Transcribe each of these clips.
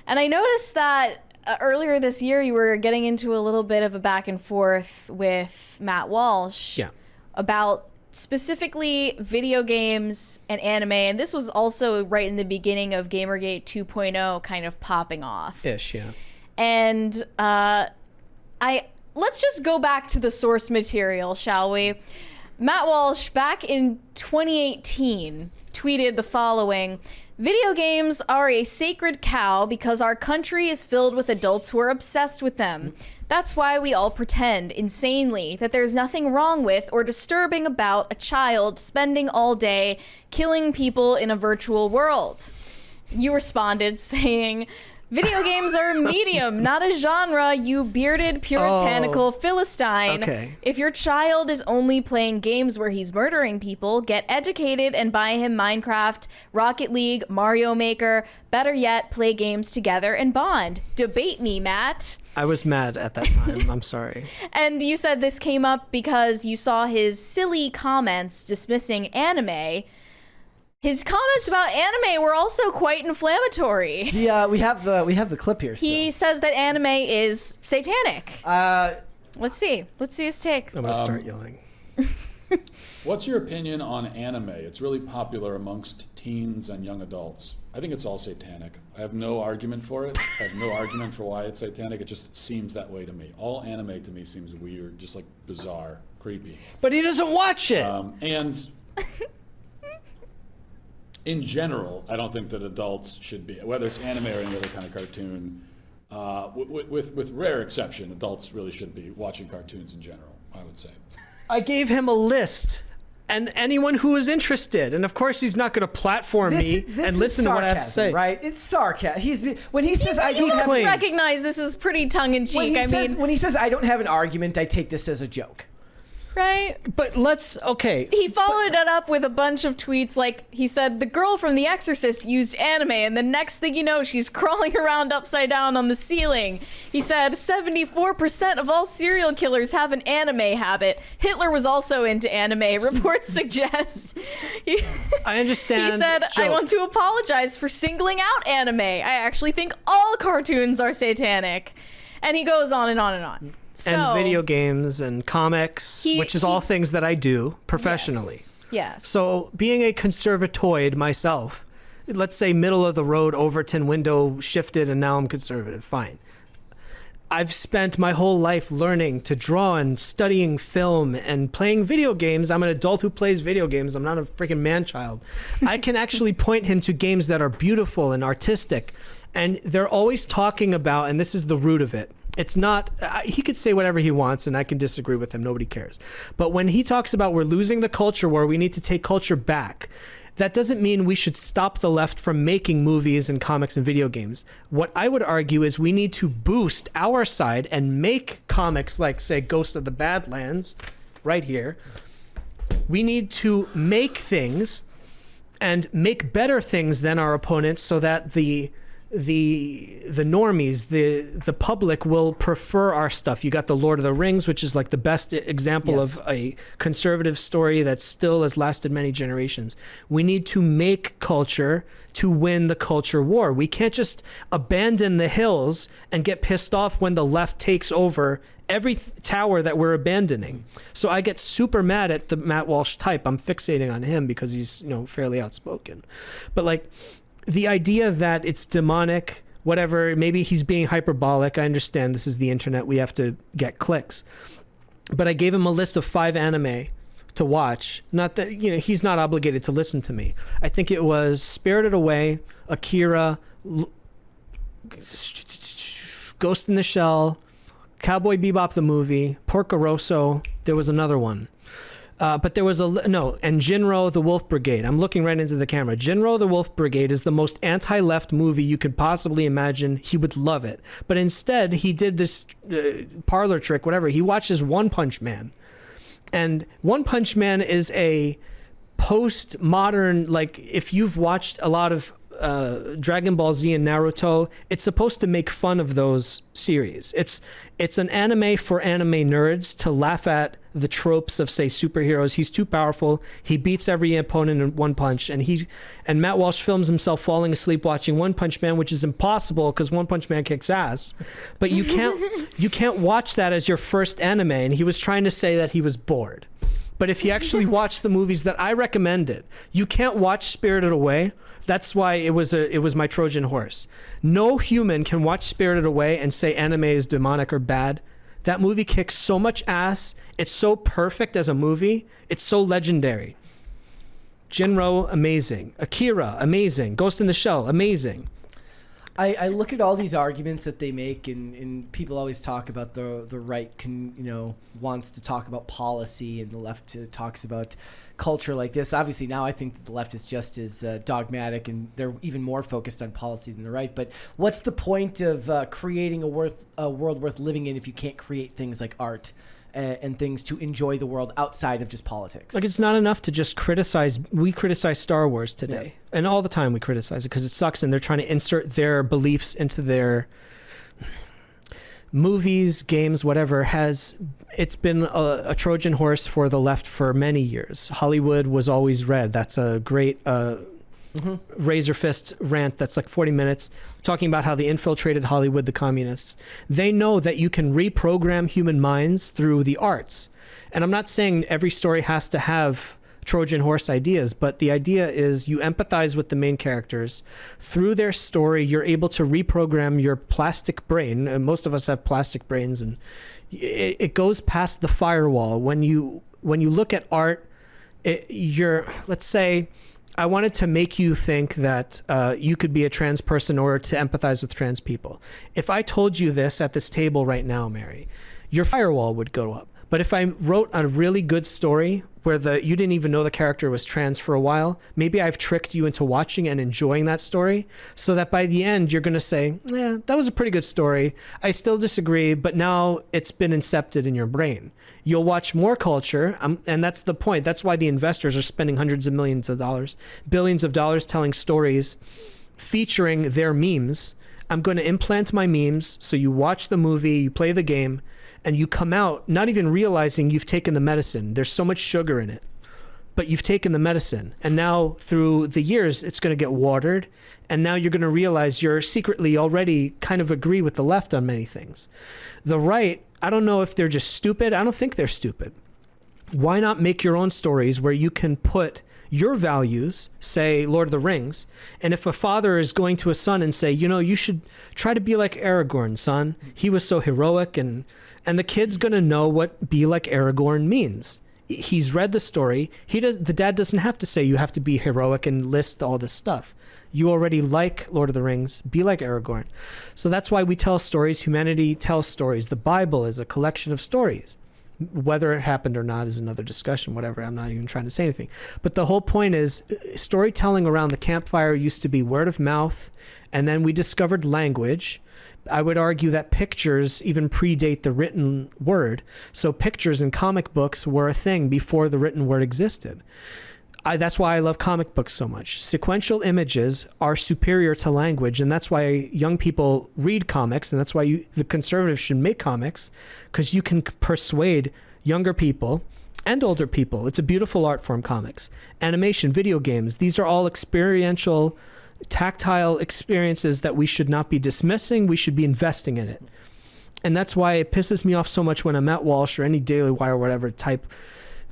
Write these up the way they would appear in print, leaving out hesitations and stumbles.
And I noticed that earlier this year you were getting into a little bit of a back and forth with Matt Walsh about specifically video games and anime. And this was also right in the beginning of Gamergate 2.0 kind of popping off. Ish, yeah. And let's just go back to the source material, shall we? Matt Walsh, back in 2018, tweeted the following: "Video games are a sacred cow because our country is filled with adults who are obsessed with them. That's why we all pretend, insanely, that there's nothing wrong with or disturbing about a child spending all day killing people in a virtual world." You responded saying, "Video games are a medium, not a genre, you bearded, puritanical Philistine. Okay. If your child is only playing games where he's murdering people, get educated and buy him Minecraft, Rocket League, Mario Maker. Better yet, play games together and bond. Debate me, Matt." I was mad at that time. I'm sorry. And you said this came up because you saw his silly comments dismissing anime. His comments about anime were also quite inflammatory. Yeah, we have the clip here still. He says that anime is satanic. Let's see his take. I'm gonna start yelling. What's your opinion on anime? It's really popular amongst teens and young adults. I think it's all satanic. I have no argument for it. I have no argument for why it's satanic. It just seems that way to me. All anime to me seems weird, just like bizarre, creepy. But he doesn't watch it. And in general, I don't think that adults should be, whether it's anime or any other kind of cartoon, with rare exception, adults really should be watching cartoons in general, I would say. I gave him a list. And anyone who is interested, and of course he's not going to platform me and listen to what I have to say. Right? It's sarcasm. When he says I You don't must have, recognize this is pretty tongue-in-cheek. when he says I don't have an argument, I take this as a joke. Right? But okay. He followed it up with a bunch of tweets like, he said, "The girl from The Exorcist used anime, and the next thing you know, she's crawling around upside down on the ceiling." He said, "74% of all serial killers have an anime habit. Hitler was also into anime, reports suggest." I understand. He said, Joe. "I want to apologize for singling out anime. I actually think all cartoons are satanic." And he goes on and on and on. So, and video games and comics, which is all things that I do professionally. Yes. So being a conservatoid myself, let's say middle of the road, Overton window shifted, and now I'm conservative. Fine. I've spent my whole life learning to draw and studying film and playing video games. I'm an adult who plays video games. I'm not a freaking man-child. I can actually point him to games that are beautiful and artistic. And they're always talking about, and this is the root of it, it's not, he could say whatever he wants and I can disagree with him. Nobody cares. But when he talks about we're losing the culture war, we need to take culture back, that doesn't mean we should stop the left from making movies and comics and video games. What I would argue is we need to boost our side and make comics like, say, Ghost of the Badlands, right here. We need to make things and make better things than our opponents so that the normies, the public will prefer our stuff. You got the Lord of the Rings, which is like the best example of a conservative story that still has lasted many generations. We need to make culture to win the culture war. We can't just abandon the hills and get pissed off when the left takes over every tower that we're abandoning. So I get super mad at the Matt Walsh type. I'm fixating on him because he's, fairly outspoken. But like, the idea that it's demonic, whatever, maybe he's being hyperbolic. I understand this is the internet. We have to get clicks. But I gave him a list of 5 anime to watch. Not that, he's not obligated to listen to me. I think it was Spirited Away, Akira, Ghost in the Shell, Cowboy Bebop the movie, Porco Rosso. There was another one. But there was and Jinro the Wolf Brigade. I'm looking right into the camera. Jinro the Wolf Brigade is the most anti-left movie you could possibly imagine. He would love it. But instead, he did this parlor trick, whatever. He watches One Punch Man. And One Punch Man is a post-modern, like, if you've watched a lot of Dragon Ball Z and Naruto, it's supposed to make fun of those series. It's an anime for anime nerds to laugh at the tropes of, say, superheroes. He's too powerful. He beats every opponent in one punch. And Matt Walsh films himself falling asleep watching One Punch Man, which is impossible because One Punch Man kicks ass. But you can't watch that as your first anime. And he was trying to say that he was bored. But if you actually watch the movies that I recommended, you can't watch Spirited Away. That's why it was my Trojan horse. No human can watch Spirited Away and say anime is demonic or bad. That movie kicks so much ass. It's so perfect as a movie. It's so legendary. Jinro, amazing. Akira, amazing. Ghost in the Shell, amazing. I look at all these arguments that they make, and people always talk about the right wants to talk about policy, and the left talks about culture like this. Obviously, now I think that the left is just as dogmatic, and they're even more focused on policy than the right. But what's the point of creating a world worth living in if you can't create things like art and things to enjoy the world outside of just politics? Like, it's not enough to just criticize. We criticize Star Wars today, and all the time we criticize it because it sucks, and they're trying to insert their beliefs into their movies, games, whatever. It's been a Trojan horse for the left for many years. Hollywood was always red. That's a great razor fist rant that's like 40 minutes talking about how they infiltrated Hollywood, the communists. They know that you can reprogram human minds through the arts. And I'm not saying every story has to have Trojan horse ideas, but the idea is you empathize with the main characters. Through their story, you're able to reprogram your plastic brain. And most of us have plastic brains, and it goes past the firewall. When you look at art, let's say, I wanted to make you think that you could be a trans person or to empathize with trans people. If I told you this at this table right now, Mary, your firewall would go up. But if I wrote a really good story where you didn't even know the character was trans for a while, maybe I've tricked you into watching and enjoying that story so that by the end you're going to say, yeah, that was a pretty good story. I still disagree, but now it's been incepted in your brain. You'll watch more culture, and that's the point. That's why the investors are spending hundreds of millions of dollars, billions of dollars telling stories featuring their memes. I'm going to implant my memes so you watch the movie, you play the game, and you come out not even realizing you've taken the medicine. There's so much sugar in it, but you've taken the medicine. And now through the years, it's going to get watered. And now you're going to realize you're secretly already kind of agree with the left on many things. The right, I don't know if they're just stupid. I don't think they're stupid. Why not make your own stories where you can put your values, say Lord of the Rings, and if a father is going to a son and say, you should try to be like Aragorn, son. He was so heroic, and the kid's going to know what be like Aragorn means. He's read the story. The dad doesn't have to say you have to be heroic and list all this stuff. You already like Lord of the Rings. Be like Aragorn. So that's why we tell stories. Humanity tells stories. The Bible is a collection of stories. Whether it happened or not is another discussion, whatever. I'm not even trying to say anything. But the whole point is storytelling around the campfire used to be word of mouth, and then we discovered language. I would argue that pictures even predate the written word. So pictures in comic books were a thing before the written word existed. That's why I love comic books so much. Sequential images are superior to language, and that's why young people read comics, and that's why the conservatives should make comics, because you can persuade younger people and older people. It's a beautiful art form, comics. Animation, video games, these are all experiential, tactile experiences that we should not be dismissing. We should be investing in it. And that's why it pisses me off so much when a Matt Walsh or any Daily Wire or whatever type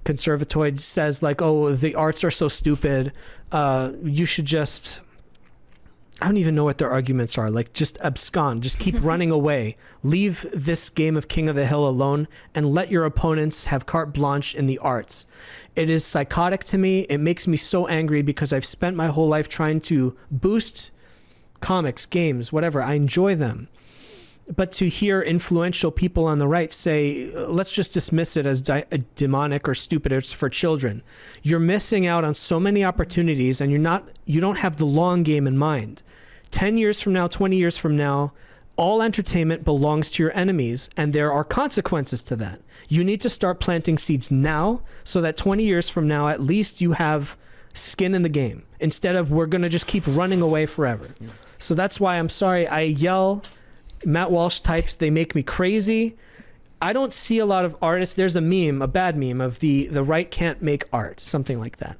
conservatoid says like, oh, the arts are so stupid. You should just, I don't even know what their arguments are. Like, just abscond, just keep running away. Leave this game of King of the Hill alone and let your opponents have carte blanche in the arts. It is psychotic to me. It makes me so angry because I've spent my whole life trying to boost comics, games, whatever. I enjoy them. But to hear influential people on the right say, let's just dismiss it as demonic or stupid, it's for children. You're missing out on so many opportunities, and you don't have the long game in mind. 10 years from now, 20 years from now, all entertainment belongs to your enemies, and there are consequences to that. You need to start planting seeds now so that 20 years from now, at least you have skin in the game, instead of we're going to just keep running away forever. So that's why I'm sorry. I yell. Matt Walsh types, they make me crazy. I don't see a lot of artists. There's a meme, a bad meme of the right can't make art, something like that.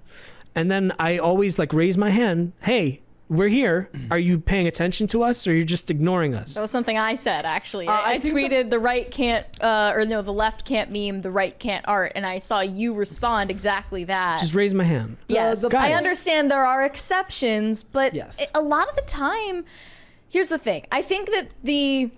And then I always like raise my hand. Hey, we're here. Are you paying attention to us, or are you just ignoring us? That was something I said, actually. I I think tweeted the right can't, the left can't meme, the right can't art, and I saw you respond exactly that. Just raise my hand. Yes, Guys. I understand there are exceptions, but Yes. a lot of the time, here's the thing. I think that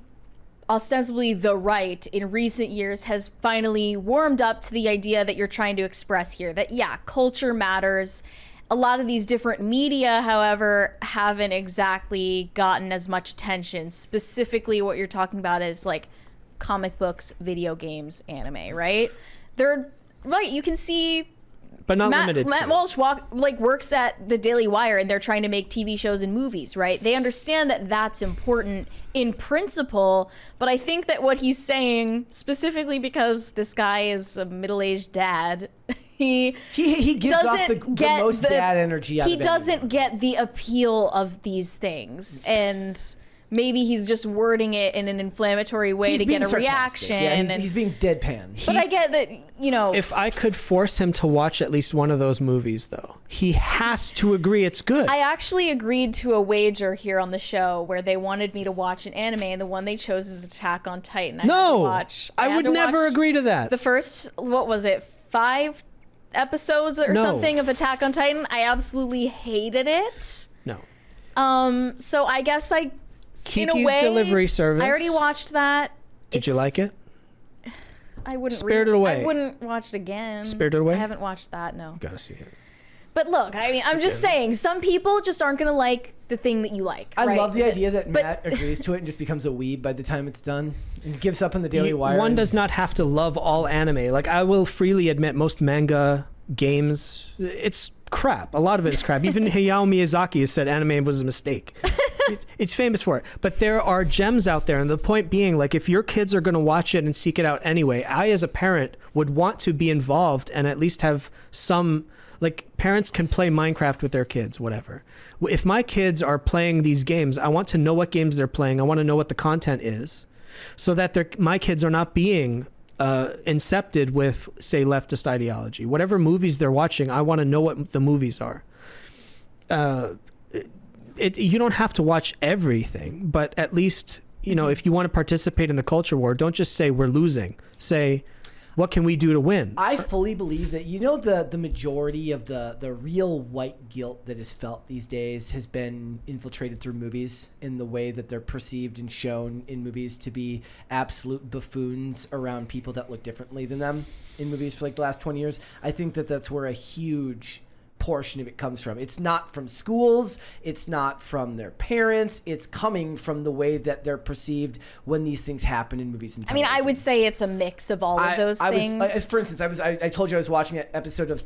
ostensibly the right in recent years has finally warmed up to the idea that you're trying to express here, that yeah, culture matters. A lot of these different media, however, haven't exactly gotten as much attention. Specifically, what you're talking about is like comic books, video games, anime, right? They're right. You can see But not limited Matt to. Walsh works at the Daily Wire, and they're trying to make TV shows and movies, right? They understand that that's important in principle, but I think that what he's saying, specifically because this guy is a middle-aged dad, he gives off the most dad energy out of He doesn't anyone. get the appeal of these things, and maybe he's just wording it in an inflammatory way He's to get being a sarcastic. reaction. Yeah, he's being deadpan. But I get that, If I could force him to watch at least one of those movies, though, he has to agree it's good. I actually agreed to a wager here on the show where they wanted me to watch an anime, and the one they chose is Attack on Titan. I I would never agree to that. The first, what was it, 5 episodes or No. something of Attack on Titan? I absolutely hated it. No. So I guess in a Kiki's way, Delivery Service. I already watched that. Did you like it? I wouldn't. Spirited Away. I wouldn't watch it again. Spirited Away? I haven't watched that. No. Gotta see it. But look, I mean, I'm just saying, some people just aren't gonna like the thing that you like. I right? love the idea that But- Matt agrees to it and just becomes a weeb by the time it's done and gives up on the Daily Wire. One and- does not have to love all anime. Like, I will freely admit most manga, games, it's crap. A lot of it is crap. Even Hayao Miyazaki has said anime was a mistake. It's famous for it. But there are gems out there. And the point being, like, if your kids are going to watch it and seek it out anyway, I, as a parent, would want to be involved and at least have some... Like, parents can play Minecraft with their kids, whatever. If my kids are playing these games, I want to know what games they're playing. I want to know what the content is so that my kids are not being incepted with, say, leftist ideology. Whatever movies they're watching, I want to know what the movies are. You don't have to watch everything, but at least, if you want to participate in the culture war, don't just say we're losing. Say, what can we do to win? I fully believe that the majority of the real white guilt that is felt these days has been infiltrated through movies in the way that they're perceived and shown in movies to be absolute buffoons around people that look differently than them in movies for like the last 20 years. I think that that's where a huge portion of it comes from. It's not from schools, it's not from their parents, it's coming from the way that they're perceived when these things happen in movies and television. I mean, I would say it's a mix of all of those things. For instance, I told you I was watching an episode of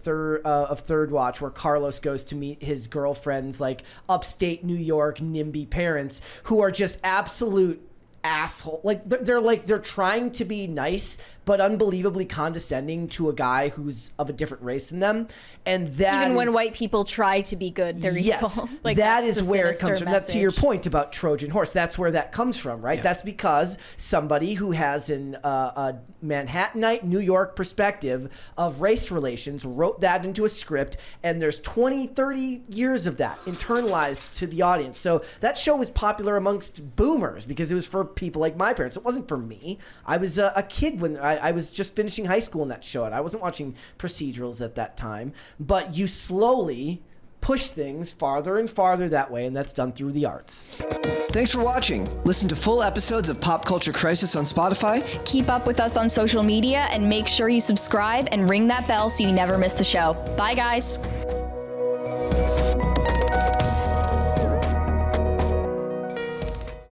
Third Watch where Carlos goes to meet his girlfriend's like upstate New York NIMBY parents who are just absolute asshole. Like they're trying to be nice but unbelievably condescending to a guy who's of a different race than them, and that Even when is- white people try to be good, they're yes, evil. Like, that that's is the where it sinister comes from. That's to your message. point about Trojan horse. That's where that comes from, right? Yeah. That's because somebody who has a Manhattanite New York perspective of race relations wrote that into a script, and there's 20, 30 years of that internalized to the audience. So that show was popular amongst boomers because it was for people like my parents. It wasn't for me. I was a kid when I was just finishing high school in that show, and I wasn't watching procedurals at that time. But you slowly push things farther and farther that way, and that's done through the arts. Thanks for watching. Listen to full episodes of Pop Culture Crisis on Spotify. Keep up with us on social media and make sure you subscribe and ring that bell so you never miss the show. Bye, guys.